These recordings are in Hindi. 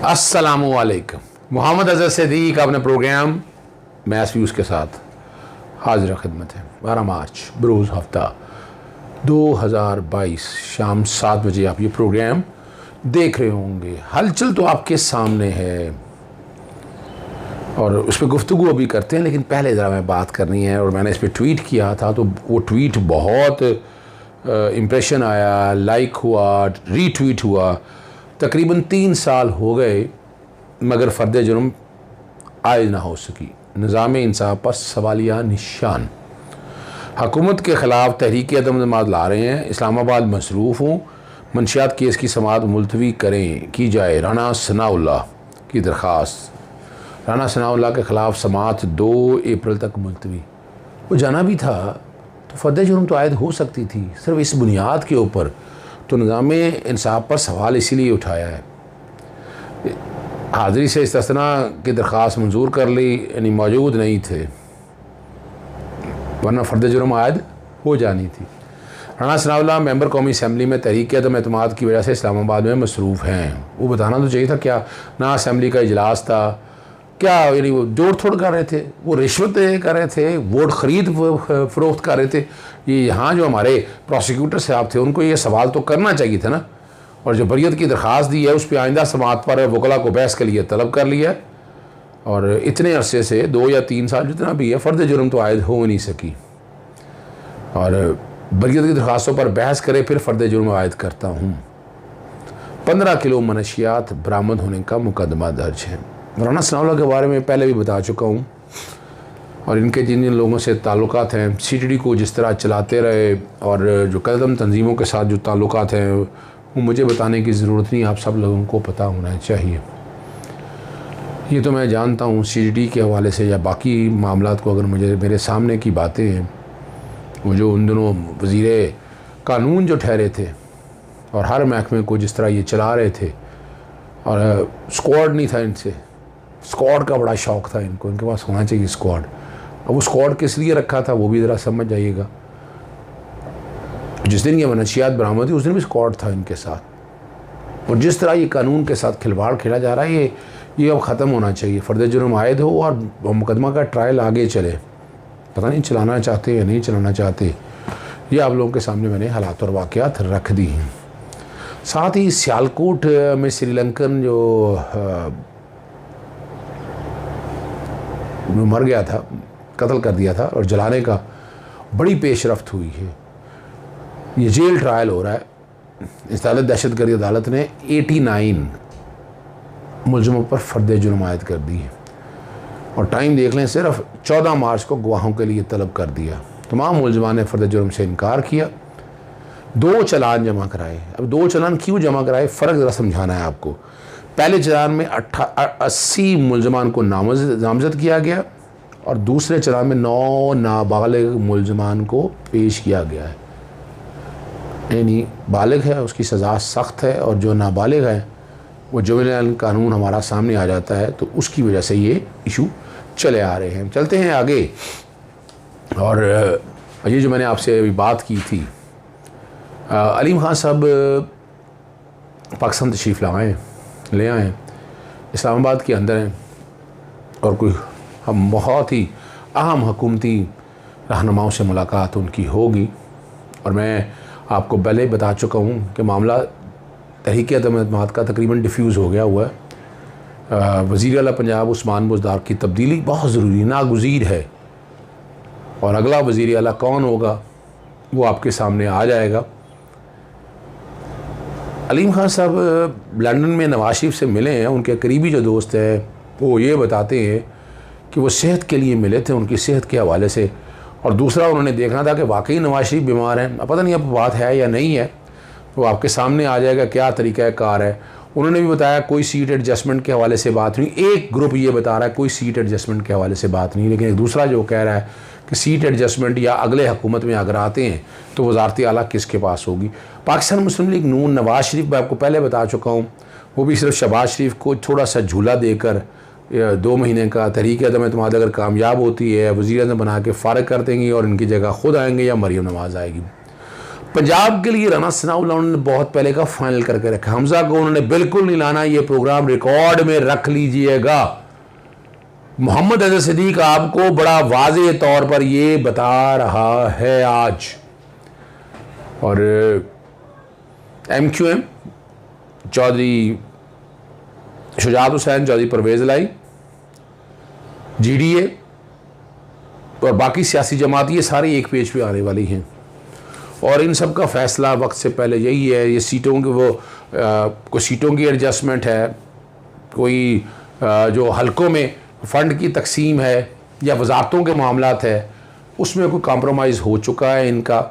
अस्सलामुअलैकुम। मोहम्मद अज़हर सदीक अपने प्रोग्राम मैथ व्यूज़ के साथ हाजिर खिदमत है। 12 मार्च बरोज़ हफ्ता 2022 शाम 7 बजे आप ये प्रोग्राम देख रहे होंगे। हलचल तो आपके सामने है और उस पर गुफ्तगू अभी करते हैं, लेकिन पहले ज़रा मैं बात करनी है। और मैंने इस पर ट्वीट किया था तो वो ट्वीट बहुत इम्प्रेशन आया, लाइक हुआ, रीट्वीट हुआ। तकरीबन 3 साल हो गए मगर फ़र्द जुर्म आयद ना हो सकी। निज़ाम इंसाफ पर सवालिया निशान। हुकूमत के ख़िलाफ़ तहरीक अदम जमात ला रहे हैं। इस्लामाबाद मसरूफ़ हूँ, मंशियात केस की समाअत मुलतवी करें की जाए। राना सनाउल्लाह की दरख्वास्त। राना सनाउल्लाह के ख़िलाफ़ समाअत 2 अप्रैल तक मुलतवी। वो जाना भी था तो फ़र्द जुर्म तो आयद हो सकती थी। सिर्फ इस बुनियाद के ऊपर तो निज़ाम इंसाफ पर सवाल इसीलिए उठाया है। हाज़री से इस्तिस्ना की दरख्वास्त मंजूर कर ली, यानी मौजूद नहीं थे, वरना फ़र्द जुर्म आयद हो जानी थी। राना सनाउल्लाह मेंबर कौमी असम्बली में तहरीक अदम एतमाद की वजह से इस्लामाबाद में मसरूफ़ हैं। वो बताना तो चाहिए था, क्या ना असम्बली का इजलास था, क्या यानी वो जोड़ थोड़ कर रहे थे, वो रिश्वत कर रहे थे, वोट ख़रीद फ़रोख्त कर रहे थे। ये यहाँ जो हमारे प्रोसिक्यूटर साहब थे उनको ये सवाल तो करना चाहिए था ना। और जो बरियत की दरख्वास्त दी है उस पर आइंदा समाअत पर वकला को बहस के लिए तलब कर लिया है। और इतने अरसे से 2 या 3 साल जितना भी है फ़र्द जुर्म तो आयद हो नहीं सकी। और बरियत की दरख्वास्तों पर बहस करे फिर फ़र्द जुर्म आयद करता हूँ। 15 किलो मनशियात बरामद होने का मुकदमा दर्ज है। राना सनाउल्लाह के बारे में पहले भी बता चुका हूँ और इनके जिन जिन लोगों से ताल्लुकात हैं, CTD को जिस तरह चलाते रहे और जो कदम तंजीमों के साथ जो ताल्लुकात हैं वो मुझे बताने की ज़रूरत नहीं, आप सब लोगों को पता होना चाहिए। ये तो मैं जानता हूँ CTD के हवाले से या बाकी मामलात को। अगर मुझे मेरे सामने की बातें हैं, वो जो उन दिनों वज़ीर कानून जो ठहरे थे और हर महकमे को जिस तरह ये चला रहे थे, और स्क्वाड नहीं था इनसे, स्क्वाड का बड़ा शौक़ था इनको, इनके पास होना चाहिए स्क्वाड। अब वो स्क्वाड किस लिए रखा था वो भी ज़रा समझ जाइएगा। जिस दिन ये मनशियात बरामद हुई उस दिन भी स्क्वाड था इनके साथ। और जिस तरह ये कानून के साथ खिलवाड़ खेला जा रहा है ये अब ख़त्म होना चाहिए। फ़र्द जुर्म आयद हो और मुकदमा का ट्रायल आगे चले। पता नहीं चलाना चाहते या नहीं चलाना चाहते, ये आप लोगों के सामने मैंने हालात और वाक़यात रख दी हैं। साथ ही सियालकोट में श्रीलंकन जो मर गया था, कत्ल कर दिया था और जलाने का बड़ी पेशरफ्त हुई है। ये जेल ट्रायल हो रहा है। इस अदालत दहशतगर्दी अदालत ने 89 मुलज़मों पर फ़र्द जुर्म आयद कर दी है और टाइम देख लें, सिर्फ 14 मार्च को गवाहों के लिए तलब कर दिया। तमाम मुलज़मान ने फ़र्द जुर्म से इनकार किया। 2 चालान जमा कराए। अब 2 चालान क्यों जमा कराए, फ़र्क ज़रा समझाना है आपको। पहले चालान में 80 मुलज़मान को नामज़द किया गया और दूसरे चालान में 9 नाबालिग मुलज़मान को पेश किया गया है। यानी बालिग है उसकी सज़ा सख्त है और जो नाबालिग है वो जुवेनाइल कानून हमारा सामने आ जाता है, तो उसकी वजह से ये इशू चले आ रहे हैं। चलते हैं आगे। और ये जो मैंने आपसे अभी बात की थी, अलीम खान साहब पाकिस्तान तशरीफ़ ले आए, इस्लामाबाद के अंदर हैं और कोई हम बहुत ही अहम हुकूमती रहनुमाओं से मुलाकात उनकी होगी। और मैं आपको पहले ही बता चुका हूँ कि मामला तहरीक अदम एतमाद का तकरीबन डिफ्यूज़ हो गया हुआ है। वज़ीर आला पंजाब उस्मान बुज़दार की तब्दीली बहुत ज़रूरी नागुज़ीर है और अगला वज़ीर आला कौन होगा वो आपके सामने आ जाएगा। अलीम खान साहब लंदन में नवाज शरीफ से मिले हैं। उनके करीबी जो दोस्त हैं वो ये बताते हैं कि वो सेहत के लिए मिले थे, उनकी सेहत के हवाले से। और दूसरा उन्होंने देखना था कि वाकई नवाज शरीफ बीमार हैं। पता नहीं अब बात है या नहीं है, वो आपके सामने आ जाएगा क्या तरीक़ा कार है। उन्होंने भी बताया कोई सीट एडजस्टमेंट के हवाले से बात नहीं। एक ग्रुप ये बता रहा है कोई सीट एडजस्टमेंट के हवाले से बात नहीं, लेकिन एक दूसरा जो कह रहा है कि सीट एडजस्टमेंट या अगले हुकूमत में अगर आते हैं तो वज़ारत आला किसके पास होगी। पाकिस्तान मुस्लिम लीग नून नवाज शरीफ मैं आपको पहले बता चुका हूँ, वो भी सिर्फ शहबाज शरीफ को थोड़ा सा झूला देकर 2 महीने का तहरीक अदम एतमाद अगर कामयाब होती है वज़ीर-ए-आज़म बना के फ़ारिग कर देंगी और इनकी जगह ख़ुद आएंगे या मरीम नवाज़ आएगी। पंजाब के लिए राना सनाउल्लाह उन्होंने बहुत पहले का फाइनल करके रखा। हमजा को उन्होंने बिल्कुल नहीं लाना, ये प्रोग्राम रिकॉर्ड में रख लीजिएगा। मोहम्मद अजहर सिद्दीक आपको बड़ा वाज़ेह तौर पर ये बता रहा है आज। और MQM चौधरी शुजात हुसैन, चौधरी परवेज़ लाई, GDA और बाकी सियासी जमात, ये सारी एक पेज पे आने वाली हैं। और इन सब का फ़ैसला वक्त से पहले यही है। ये सीटों के कोई सीटों की एडजस्टमेंट है, कोई जो हलकों में फ़ंड की तकसीम है या वजारतों के मामलात है, उसमें कोई कॉम्प्रोमाइज़ हो चुका है इनका।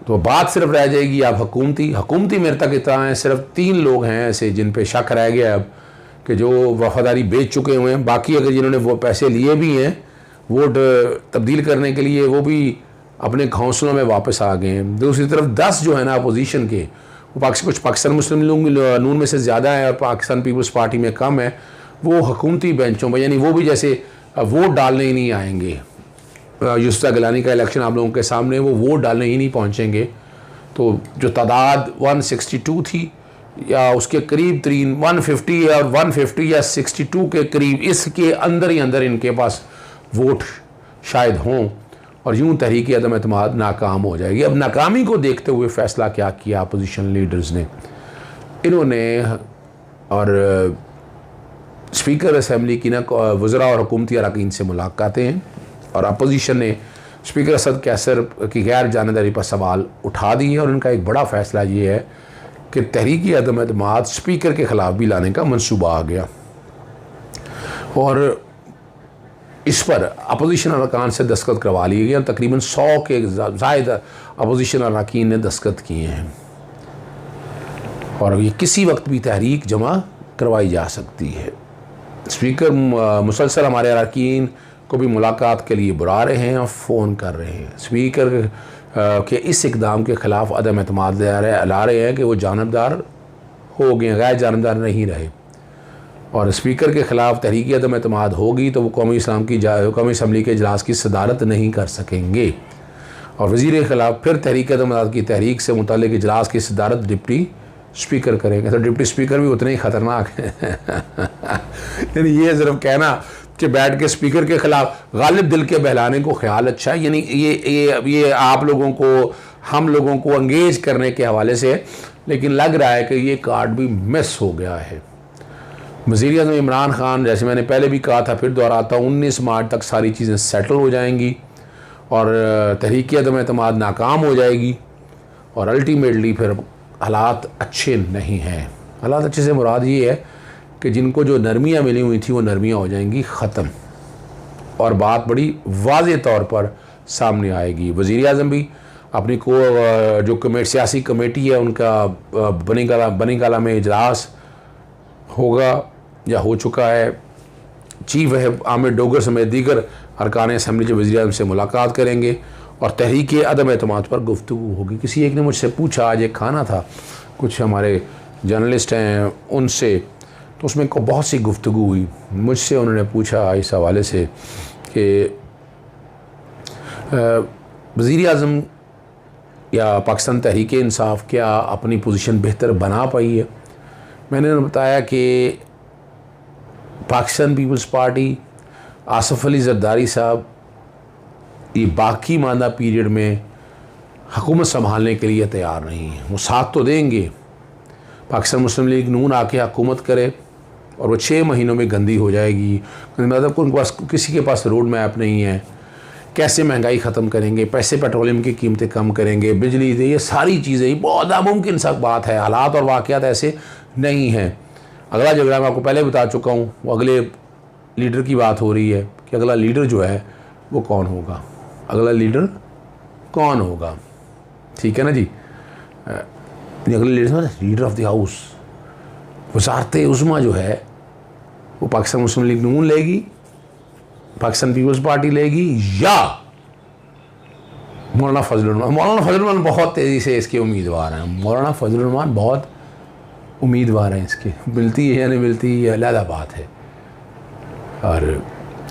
तो बात सिर्फ रह जाएगी अब हुकूमती मेरे तक इतना है, सिर्फ 3 लोग हैं ऐसे जिन पे शक रह गया अब कि जो वफादारी बेच चुके हुए हैं। बाकी अगर जिन्होंने वो पैसे लिए भी हैं वोट तब्दील करने के लिए, वो भी अपने घोंसलों में वापस आ गए हैं। दूसरी तरफ 10 जो है ना अपोजिशन के, वो कुछ पाकिस्तान मुस्लिम लीग नून में से ज़्यादा है और पाकिस्तान पीपल्स पार्टी में कम है, वो हुकूमती बेंचों पर, यानी वो भी जैसे वोट डालने ही नहीं आएंगे। यूसुफ गिलानी का इलेक्शन आप लोगों के सामने, वो वोट डालने ही नहीं पहुंचेंगे। तो जो तादाद 162 थी या उसके करीब 150 और 150 या 62 के करीब, इसके अंदर ही अंदर इनके पास वोट शायद हों और यूं तहरीक अदम एतमाद नाकाम हो जाएगी। अब नाकामी को देखते हुए फ़ैसला क्या किया अपोजिशन लीडर्स ने, इन्होंने और स्पीकर असम्बली की ना वज़रा और हुकूमती अरकान से मुलाकातें हैं और अपोजिशन ने स्पीकर असद कैसर की गैर जानेदारी पर सवाल उठा दिए। और उनका एक बड़ा फ़ैसला ये है कि तहरीक अदम एतमाद स्पीकर के ख़िलाफ़ भी लाने का मंसूबा आ गया और इस पर अपोजिशन अरकान से दस्तखत करवा लिए गए। तकरीबन 100 के ज़ायद अपोजिशन अरकान ने दस्तखत किए हैं और ये किसी वक्त भी तहरीक जमा करवाई जा सकती है। स्पीकर मुसलसल हमारे अरकान को भी मुलाकात के लिए बुला रहे हैं और फ़ोन कर रहे हैं। स्पीकर के इस इक़दाम के ख़िलाफ़ अदम एतमाद ला रहे हैं कि वो जानबदार हो गए, गैर जानबदार नहीं रहे। और स्पीकर के ख़िलाफ़ तहरीक अदम एतमाद होगी तो वो कौमी असम्बली के इजलास की सदारत नहीं कर सकेंगे और वज़ीर के ख़िलाफ़ फिर तहरीक अदम एतमाद की तहरीक से मुतल्लिक़ इजलास की सदारत डिप्टी स्पीकर करेंगे। तो डिप्टी स्पीकर भी उतने ही ख़तरनाक हैं। यानी ये सिर्फ कहना कि बैठ के स्पीकर के ख़िलाफ़ गालिब दिल के बहलाने को ख्याल अच्छा है, यानी ये आप लोगों को, हम लोगों को अंगेज करने के हवाले से, लेकिन लग रहा है कि ये कार्ड भी मिस हो गया है। वज़ीर आज़म इमरान ख़ान, जैसे मैंने पहले भी कहा था, फिर दोहराता हूँ, 19 मार्च तक सारी चीज़ें सेटल हो जाएंगी और तहरीक अदम एतमाद नाकाम हो जाएगी और अल्टीमेटली फिर हालात अच्छे नहीं हैं। हालात अच्छे से मुराद ये है कि जिनको जो नरमियाँ मिली हुई थी वो नरमियाँ हो जाएंगी ख़त्म और बात बड़ी वाज़ेह तौर पर सामने आएगी। वज़ीर आज़म भी अपनी जो सियासी कमेटी है उनका बनीगाला में इजलास होगा या हो चुका है। चीफ है आमिर डोगर समेत दीगर अरकान असम्बली जो वज़ीर आज़म से मुलाकात करेंगे और तहरीक अदम एतमाद पर गुफ्तगू होगी। किसी एक ने मुझसे पूछा, आज एक खाना था, कुछ हमारे जर्नलिस्ट हैं उनसे, तो उसमें को बहुत सी गुफ्तगू हुई। मुझसे उन्होंने पूछा इस हवाले से कि वज़ीर आज़म या पाकिस्तान तहरीक इंसाफ क्या अपनी पोजीशन बेहतर बना पाई है। मैंने बताया कि पाकिस्तान पीपल्स पार्टी, आसिफ अली ज़रदारी साहब, ये बाकी मादा पीरियड में हुकूमत संभालने के लिए तैयार नहीं है। वो साथ तो देंगे, पाकिस्तान मुस्लिम लीग नून आके हुकूमत करे और वो 6 महीनों में गंदी हो जाएगी। मतलब उनके पास, किसी के पास रोड मैप नहीं है, कैसे महंगाई ख़त्म करेंगे, पैसे पेट्रोलियम की कीमतें कम करेंगे, बिजली दे, ये सारी चीज़ें, ये बहुत नामुमकिन सा बात है। हालात और वाक़यात ऐसे नहीं हैं। अगला झगड़ा मैं आपको पहले बता चुका हूँ, वो अगले लीडर की बात हो रही है कि अगला लीडर जो है वो कौन होगा, अगला लीडर कौन होगा, ठीक है ना जी। अगले लीडर ऑफ द हाउस, वज़ारत उज़्मा जो है वो पाकिस्तान मुस्लिम लीग नून लेगी, पाकिस्तान पीपल्स पार्टी लेगी या मौलाना फजलुर रहमान। मौलाना फजलुर रहमान बहुत तेज़ी से इसके उम्मीदवार हैं। मौलाना फजलुर रहमान बहुत उम्मीदवार हैं इसके, मिलती है या नहीं मिलती ये अलग बात है। और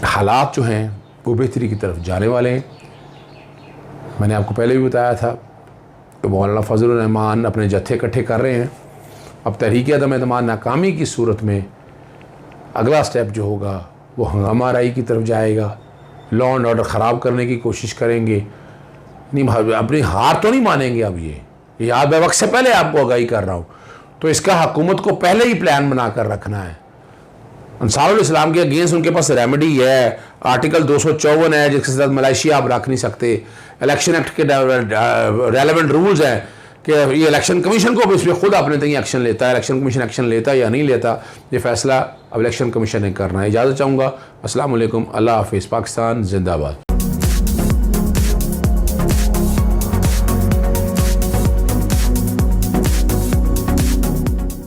हालात जो हैं वो बेहतरी की तरफ जाने वाले हैं। मैंने आपको पहले भी बताया था तो मौलाना फजलुर रहमान अपने जत्थे इकट्ठे कर रहे हैं। अब तहरीक अदम एतमाद नाकामी की सूरत में अगला स्टेप जो होगा वो हंगामा आराई की तरफ जाएगा, लॉ एंड ऑर्डर ख़राब करने की कोशिश करेंगे। नहीं, अपनी हार तो नहीं मानेंगे। अब ये याद वक्त से पहले आपको आगाही कर रहा हूँ। तो इसका हुकूमत को पहले ही प्लान बना कर रखना है। अंसारुल इस्लाम के अगेंस्ट उनके पास रेमेडी है, आर्टिकल 254 है जिसके साथ मलेशिया आप रख नहीं सकते। इलेक्शन एक्ट के रेलेवेंट रूल्स हैं कि ये इलेक्शन कमीशन को भी इस पर खुद अपने तक एक्शन लेता है। इलेक्शन कमीशन एक्शन लेता है या नहीं लेता, ये फैसला अब इलेक्शन कमीशन ने करना है। इजाज़त चाहूँगा। अस्सलाम वालेकुम, अल्लाह हाफ़िज़, पाकिस्तान जिंदाबाद।